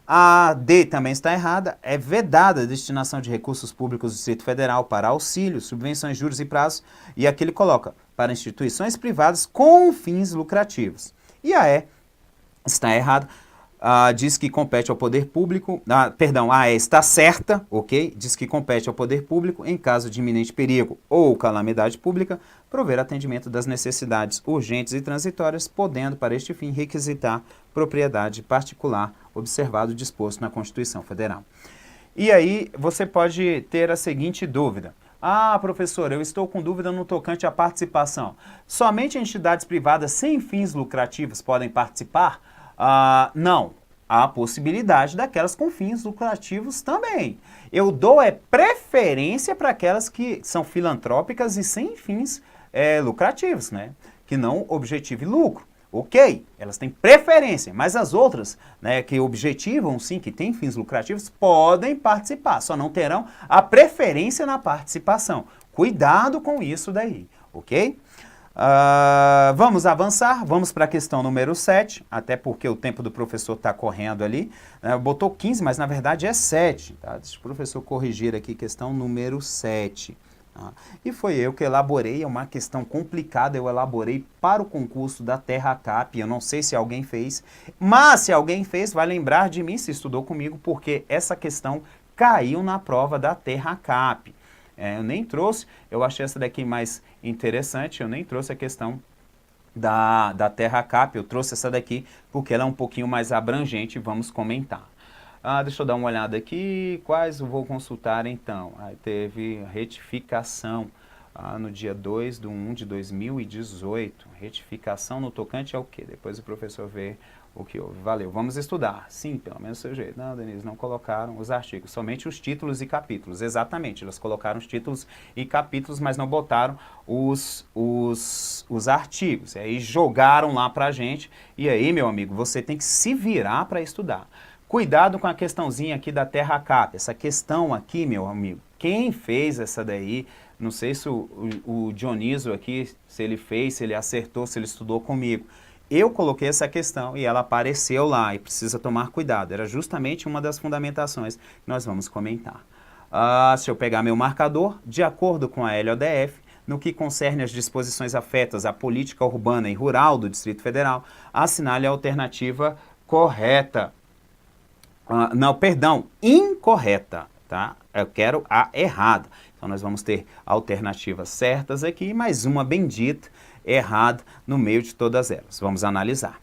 A D também está errada, é vedada a destinação de recursos públicos do Distrito Federal para auxílio, subvenções, juros e prazos, e aqui ele coloca, para instituições privadas com fins lucrativos. E a E está errada, diz que compete ao poder público, a E está certa, ok? Diz que compete ao poder público, em caso de iminente perigo ou calamidade pública, prover atendimento das necessidades urgentes e transitórias, podendo, para este fim, requisitar propriedade particular, observado o disposto na Constituição Federal. E aí, você pode ter a seguinte dúvida. Professor, eu estou com dúvida no tocante à participação. Somente entidades privadas sem fins lucrativos podem participar? Não, há a possibilidade daquelas com fins lucrativos também. Eu dou preferência para aquelas que são filantrópicas e sem fins lucrativos, né? Que não objetivem lucro. Ok, elas têm preferência, mas as outras, né, que objetivam sim, que têm fins lucrativos, podem participar, só não terão a preferência na participação. Cuidado com isso daí, ok? Vamos avançar, vamos para a questão número 7, até porque o tempo do professor está correndo ali. Botou 15, mas na verdade é 7. Tá? Deixa o professor corrigir aqui, questão número 7. E foi eu que elaborei, é uma questão complicada, eu elaborei para o concurso da TerraCap, eu não sei se alguém fez, mas se alguém fez, vai lembrar de mim se estudou comigo, porque essa questão caiu na prova da TerraCap. Eu nem trouxe, eu achei essa daqui mais interessante, eu nem trouxe a questão da TerraCap, eu trouxe essa daqui porque ela é um pouquinho mais abrangente, vamos comentar. Deixa eu dar uma olhada aqui, quais eu vou consultar então? Teve retificação, no dia 2/1/2018. Retificação no tocante ao quê? Depois o professor vê o que houve. Valeu. Vamos estudar. Sim, pelo menos do seu jeito. Não, Denise, não colocaram os artigos, somente os títulos e capítulos. Exatamente, elas colocaram os títulos e capítulos, mas não botaram os artigos. E aí jogaram lá pra gente. E aí, meu amigo, você tem que se virar para estudar. Cuidado com a questãozinha aqui da terra cap. Essa questão aqui, meu amigo, quem fez essa daí, não sei se o Dioniso aqui, se ele fez, se ele acertou, se ele estudou comigo. Eu coloquei essa questão e ela apareceu lá e precisa tomar cuidado. Era justamente uma das fundamentações que nós vamos comentar. Se eu pegar meu marcador, de acordo com a LODF, no que concerne às disposições afetas à política urbana e rural do Distrito Federal, assinale a alternativa correta. Não, perdão, incorreta, tá? Eu quero a errada. Então nós vamos ter alternativas certas aqui, mais uma bendita errada no meio de todas elas. Vamos analisar.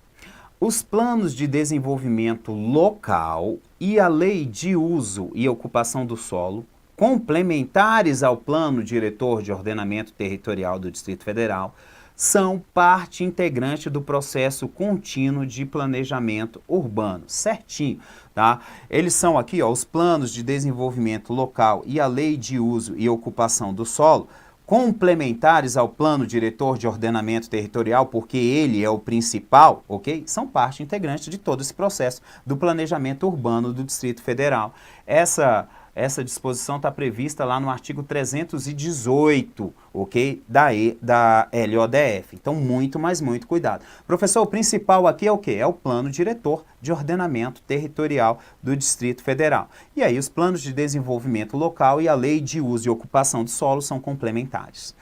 Os planos de desenvolvimento local e a lei de uso e ocupação do solo, complementares ao plano diretor de ordenamento territorial do Distrito Federal, são parte integrante do processo contínuo de planejamento urbano, certinho, tá? Eles são aqui, ó, os planos de desenvolvimento local e a lei de uso e ocupação do solo, complementares ao plano diretor de ordenamento territorial, porque ele é o principal, ok? São parte integrante de todo esse processo do planejamento urbano do Distrito Federal. Essa disposição está prevista lá no artigo 318, ok? Da LODF. Então, muito, mas muito cuidado. Professor, o principal aqui é o quê? É o plano diretor de ordenamento territorial do Distrito Federal. E aí, os planos de desenvolvimento local e a lei de uso e ocupação de solo são complementares.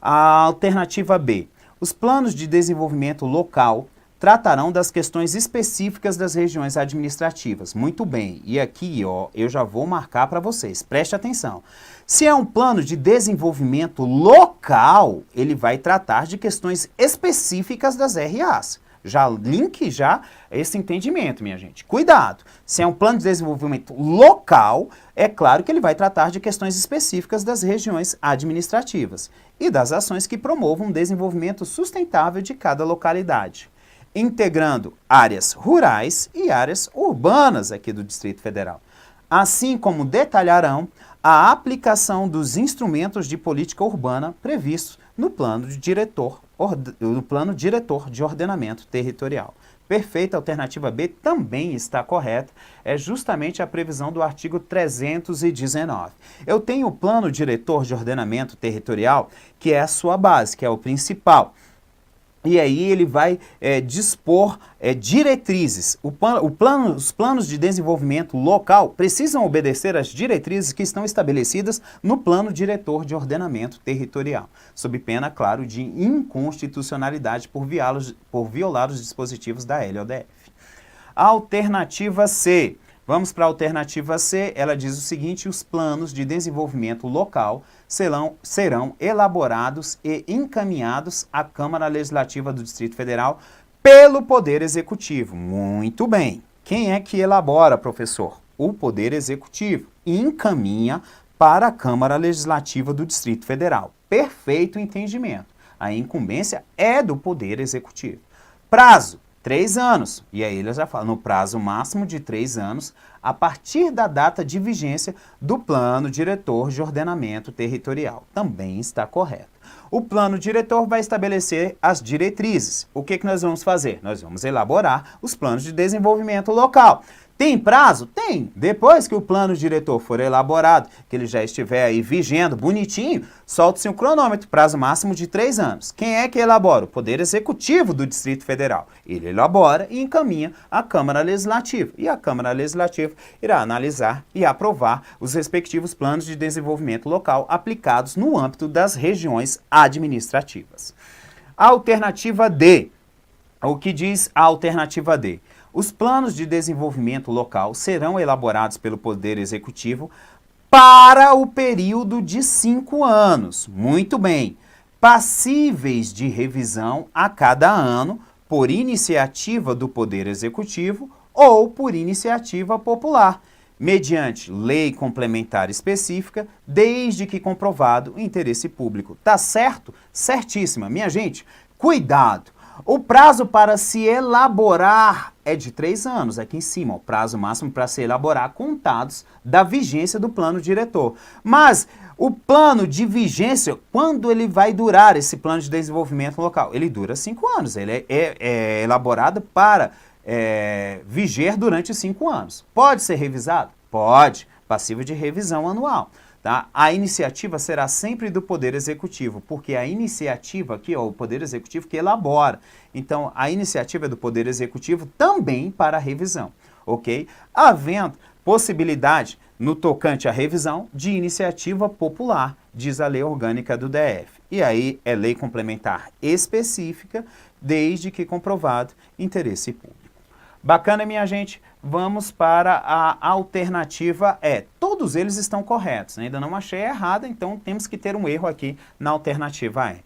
A alternativa B. Os planos de desenvolvimento local tratarão das questões específicas das regiões administrativas. Muito bem, e aqui ó, eu já vou marcar para vocês, preste atenção. Se é um plano de desenvolvimento local, ele vai tratar de questões específicas das RAs. Link esse entendimento, minha gente. Cuidado, se é um plano de desenvolvimento local, é claro que ele vai tratar de questões específicas das regiões administrativas e das ações que promovam o desenvolvimento sustentável de cada localidade, integrando áreas rurais e áreas urbanas aqui do Distrito Federal, assim como detalharão a aplicação dos instrumentos de política urbana previstos no plano diretor de ordenamento territorial. Perfeita, a alternativa B também está correta, é justamente a previsão do artigo 319. Eu tenho o plano diretor de ordenamento territorial, que é a sua base, que é o principal. E aí ele vai dispor diretrizes. Os planos de desenvolvimento local precisam obedecer às diretrizes que estão estabelecidas no plano diretor de ordenamento territorial, sob pena, claro, de inconstitucionalidade por violar os dispositivos da LODF. Alternativa C. Vamos para a alternativa C, ela diz o seguinte: os planos de desenvolvimento local serão elaborados e encaminhados à Câmara Legislativa do Distrito Federal pelo Poder Executivo. Muito bem. Quem é que elabora, professor? O Poder Executivo. E encaminha para a Câmara Legislativa do Distrito Federal. Perfeito entendimento. A incumbência é do Poder Executivo. Prazo: 3 anos. E aí ele já fala, no prazo máximo de 3 anos, a partir da data de vigência do Plano Diretor de Ordenamento Territorial. Também está correto. O Plano Diretor vai estabelecer as diretrizes. O que nós vamos fazer? Nós vamos elaborar os planos de desenvolvimento local. Tem prazo? Tem. Depois que o plano diretor for elaborado, que ele já estiver aí vigendo, bonitinho, solta-se um cronômetro, prazo máximo de 3 anos. Quem é que elabora? O Poder Executivo do Distrito Federal. Ele elabora e encaminha à Câmara Legislativa. E a Câmara Legislativa irá analisar e aprovar os respectivos planos de desenvolvimento local aplicados no âmbito das regiões administrativas. Alternativa D. O que diz a alternativa D? Os planos de desenvolvimento local serão elaborados pelo Poder Executivo para o período de 5 anos. Muito bem. Passíveis de revisão a cada ano por iniciativa do Poder Executivo ou por iniciativa popular. mediante lei complementar específica, desde que comprovado o interesse público. Tá certo? Certíssima. Minha gente, cuidado! O prazo para se elaborar é de 3 anos, aqui em cima, o prazo máximo para se elaborar contados da vigência do plano diretor. Mas o plano de vigência, quando ele vai durar esse plano de desenvolvimento local? Ele dura 5 anos, ele é elaborado para viger durante 5 anos. Pode ser revisado? Pode, passível de revisão anual. Tá? A iniciativa será sempre do Poder Executivo, porque a iniciativa aqui, ó, o Poder Executivo que elabora. Então, a iniciativa é do Poder Executivo também para a revisão, ok? Havendo possibilidade, no tocante à revisão, de iniciativa popular, diz a lei orgânica do DF. E aí é lei complementar específica, desde que comprovado interesse público. Bacana, minha gente? Vamos para a alternativa E. Todos eles estão corretos, né? Ainda não achei errada, então temos que ter um erro aqui na alternativa E.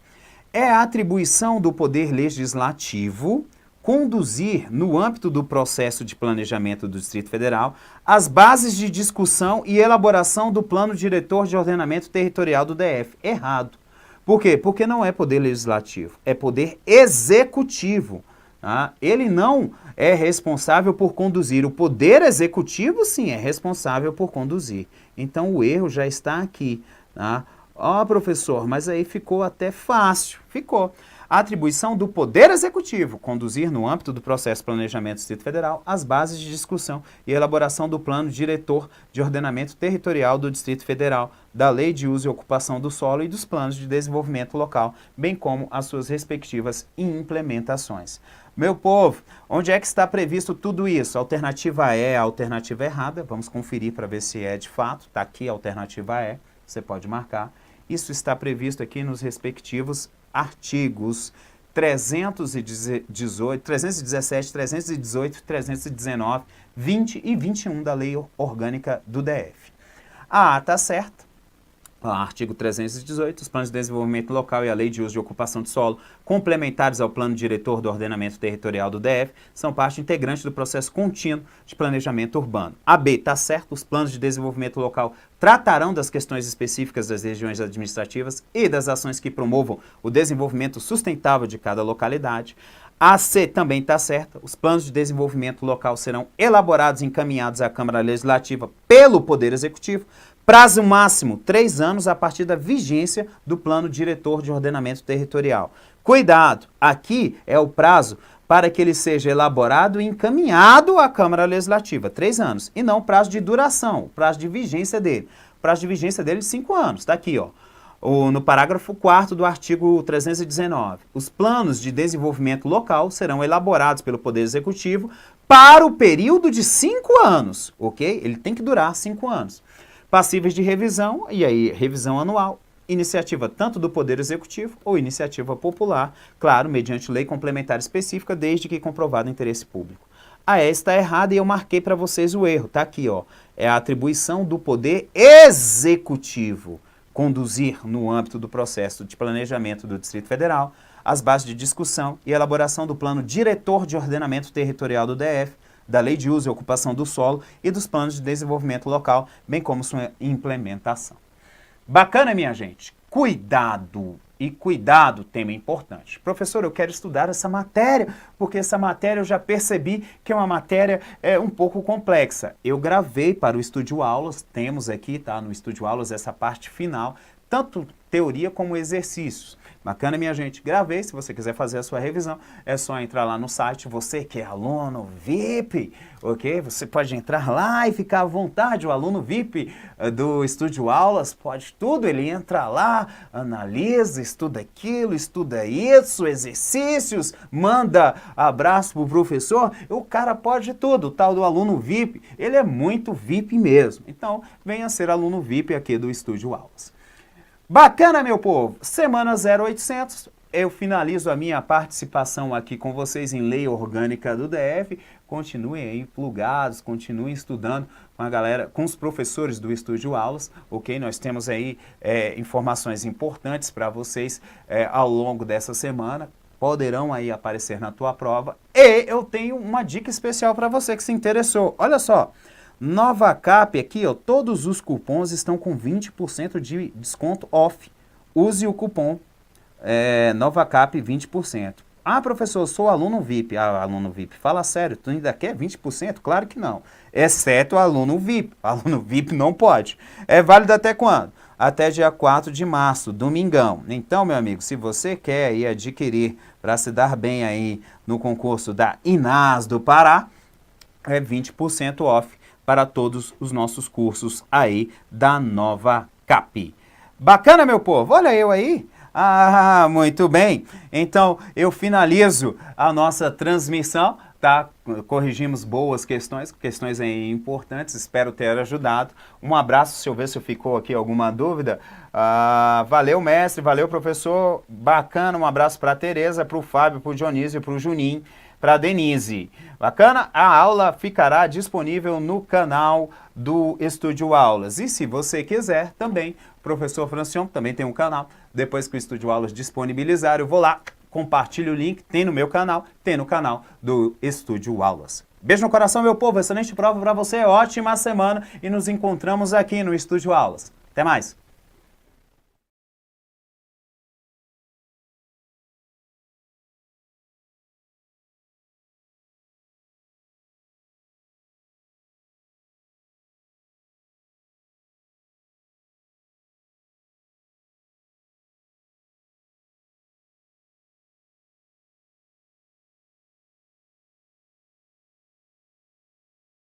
É a atribuição do Poder Legislativo conduzir, no âmbito do processo de planejamento do Distrito Federal, as bases de discussão e elaboração do Plano Diretor de Ordenamento Territorial do DF. Errado. Por quê? Porque não é Poder Legislativo, é Poder Executivo. Tá? Ele não é responsável por conduzir. O Poder Executivo, sim, é responsável por conduzir. Então, o erro já está aqui. Tá? Ó, professor, mas aí ficou até fácil. Ficou. A atribuição do Poder Executivo conduzir, no âmbito do processo de planejamento do Distrito Federal, as bases de discussão e elaboração do Plano Diretor de Ordenamento Territorial do Distrito Federal, da Lei de Uso e Ocupação do Solo e dos Planos de Desenvolvimento Local, bem como as suas respectivas implementações. Meu povo, onde é que está previsto tudo isso? A alternativa E é a alternativa errada. Vamos conferir para ver se é de fato. Está aqui a alternativa E, você pode marcar. Isso está previsto aqui nos respectivos artigos 318, 317, 318, 319, 20 e 21 da Lei Orgânica do DF. Ah, tá certo. Artigo 318, os planos de desenvolvimento local e a lei de uso e ocupação de solo, complementares ao plano diretor do ordenamento territorial do DF, são parte integrante do processo contínuo de planejamento urbano. AB, está certo, os planos de desenvolvimento local tratarão das questões específicas das regiões administrativas e das ações que promovam o desenvolvimento sustentável de cada localidade. A C também está certa, os planos de desenvolvimento local serão elaborados e encaminhados à Câmara Legislativa pelo Poder Executivo. Prazo máximo, 3 anos a partir da vigência do Plano Diretor de Ordenamento Territorial. Cuidado, aqui é o prazo para que ele seja elaborado e encaminhado à Câmara Legislativa, 3 anos, e não o prazo de duração, o prazo de vigência dele. O prazo de vigência dele é de 5 anos, está aqui, ó. No parágrafo 4º do artigo 319. Os planos de desenvolvimento local serão elaborados pelo Poder Executivo para o período de 5 anos, ok? Ele tem que durar 5 anos. Passíveis de revisão, e aí revisão anual, iniciativa tanto do Poder Executivo ou iniciativa popular, claro, mediante lei complementar específica, desde que comprovado o interesse público. A E está errada e eu marquei para vocês o erro, tá aqui, ó. É a atribuição do Poder Executivo conduzir, no âmbito do processo de planejamento do Distrito Federal, as bases de discussão e elaboração do Plano Diretor de Ordenamento Territorial do DF, da Lei de Uso e Ocupação do Solo e dos Planos de Desenvolvimento Local, bem como sua implementação. Bacana, minha gente? Cuidado! E cuidado, tema importante. Professor, eu quero estudar essa matéria, porque essa matéria eu já percebi que é uma matéria um pouco complexa. Eu gravei para o Estúdio Aulas, temos aqui, tá, no Estúdio Aulas, essa parte final, tanto teoria como exercícios. Bacana, minha gente? Gravei, se você quiser fazer a sua revisão, é só entrar lá no site, você que é aluno VIP, ok? Você pode entrar lá e ficar à vontade, o aluno VIP do Estúdio Aulas pode tudo, ele entra lá, analisa, estuda aquilo, estuda isso, exercícios, manda abraço pro professor, o cara pode tudo, o tal do aluno VIP, ele é muito VIP mesmo. Então, venha ser aluno VIP aqui do Estúdio Aulas. Bacana, meu povo! Semana 0800, eu finalizo a minha participação aqui com vocês em Lei Orgânica do DF. Continuem aí plugados, continuem estudando com a galera, com os professores do Estúdio Aulas, ok? Nós temos aí informações importantes para vocês ao longo dessa semana. Poderão aí aparecer na tua prova. E eu tenho uma dica especial para você que se interessou. Olha só! NovaCap aqui, ó, todos os cupons estão com 20% de desconto off. Use o cupom NovaCap 20%. Ah, professor, eu sou aluno VIP. Ah, aluno VIP, fala sério, tu ainda quer 20%? Claro que não. Exceto o aluno VIP. Aluno VIP não pode. É válido até quando? Até dia 4 de março, domingão. Então, meu amigo, se você quer aí adquirir para se dar bem aí no concurso da Inas do Pará, é 20% off para todos os nossos cursos aí da NovaCap. Bacana, meu povo? Olha eu aí. Ah, muito bem. Então, eu finalizo a nossa transmissão, tá? Corrigimos boas questões aí importantes, espero ter ajudado. Um abraço, se eu ver se ficou aqui alguma dúvida. Valeu, mestre, valeu, professor. Bacana, um abraço para a Tereza, para o Fábio, para o Dionísio, para o Juninho, para a Denise. Bacana? A aula ficará disponível no canal do Estúdio Aulas. E se você quiser também, o professor Francion também tem um canal. Depois que o Estúdio Aulas disponibilizar, eu vou lá, compartilho o link, tem no meu canal, tem no canal do Estúdio Aulas. Beijo no coração, meu povo, excelente prova para você, ótima semana e nos encontramos aqui no Estúdio Aulas. Até mais!